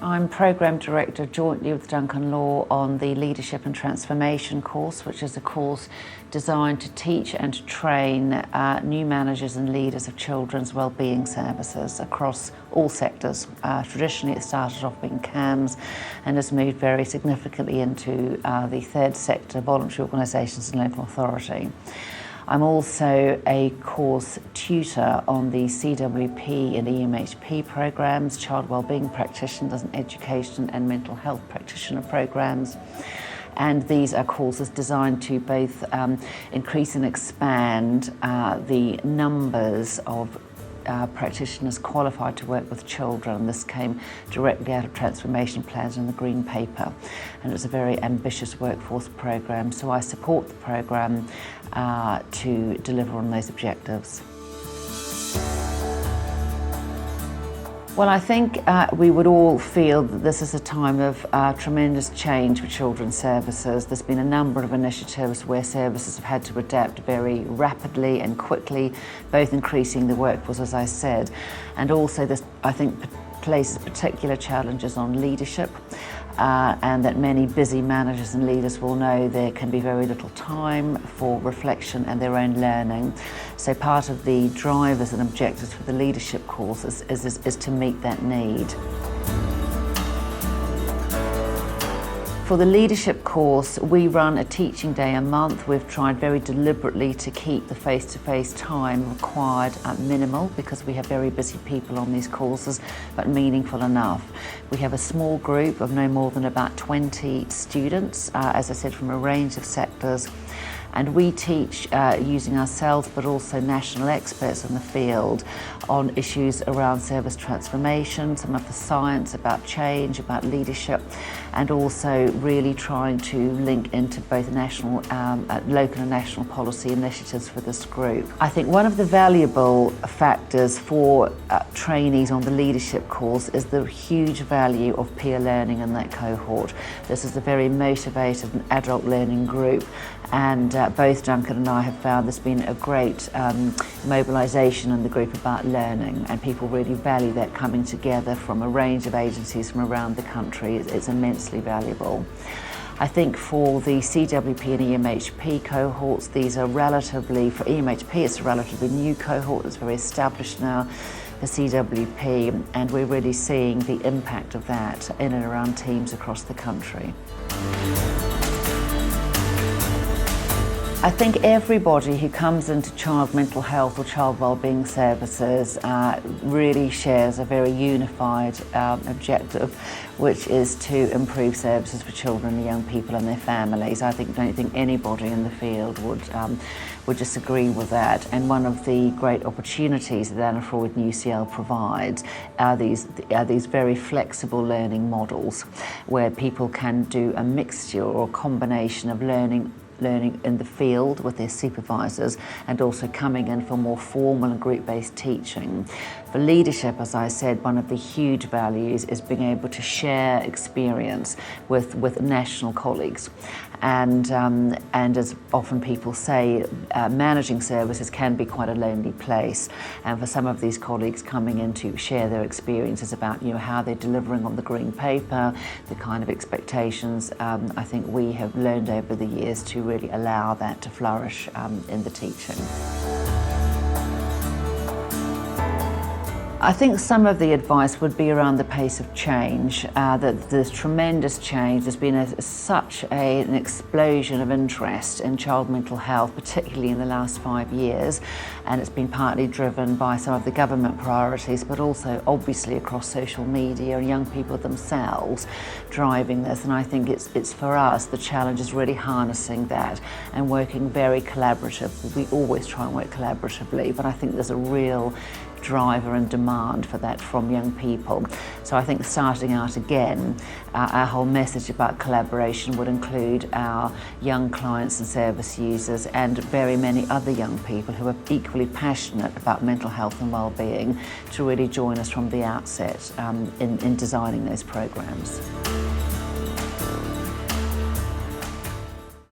I'm Programme Director jointly with Duncan Law on the Leadership and Transformation course, which is a course designed to teach and to train new managers and leaders of children's wellbeing services across all sectors. Traditionally it started off being CAMS and has moved very significantly into the third sector, voluntary organisations and local authority. I'm also a course tutor on the CWP and EMHP programs, child wellbeing practitioners and education and mental health practitioner programs. And these are courses designed to both increase and expand the numbers of practitioners qualified to work with children. This came directly out of transformation plans in the Green Paper, and it's a very ambitious workforce programme, so I support the programme to deliver on those objectives. Well, I think we would all feel that this is a time of tremendous change for children's services. There's been a number of initiatives where services have had to adapt very rapidly and quickly, both increasing the workforce, as I said, and also this, I think, places particular challenges on leadership. And that many busy managers and leaders will know there can be very little time for reflection and their own learning. So part of the drivers and objectives for the leadership course is to meet that need. For the leadership course, we run a teaching day a month. We've tried very deliberately to keep the face-to-face time required minimal because we have very busy people on these courses, but meaningful enough. We have a small group of no more than about 20 students, as I said, from a range of sectors. And we teach using ourselves, but also national experts in the field on issues around service transformation, some of the science about change, about leadership, and also really trying to link into both national, local and national policy initiatives for this group. I think one of the valuable factors for trainees on the leadership course is the huge value of peer learning in that cohort. This is a very motivated and adult learning group, and both Duncan and I have found there's been a great mobilisation in the group about learning, and people really value that coming together from a range of agencies from around the country. It's immensely valuable. I think for the CWP and EMHP cohorts, these are relatively, for EMHP it's a relatively new cohort, it's very established now. For CWP, and we're really seeing the impact of that in and around teams across the country. I think everybody who comes into child mental health or child wellbeing services really shares a very unified objective, which is to improve services for children and young people and their families. I don't think anybody in the field would disagree with that. And one of the great opportunities that Anna Freud and UCL provides are these very flexible learning models where people can do a mixture or a combination of learning in the field with their supervisors and also coming in for more formal and group-based teaching. For leadership, as I said, one of the huge values is being able to share experience with national colleagues. And as often people say, managing services can be quite a lonely place. And for some of these colleagues coming in to share their experiences about how they're delivering on the Green Paper, the kind of expectations, I think we have learned over the years to really allow that to flourish in the teaching. I think some of the advice would be around the pace of change, that there's tremendous change. There's been such an explosion of interest in child mental health, particularly in the last 5 years, and it's been partly driven by some of the government priorities, but also obviously across social media and young people themselves driving this. And I think it's for us, the challenge is really harnessing that and working very collaboratively. We always try and work collaboratively, but I think there's a real driver and demand for that from young people. So I think starting out again, our whole message about collaboration would include our young clients and service users and very many other young people who are equally passionate about mental health and well-being to really join us from the outset in designing those programs.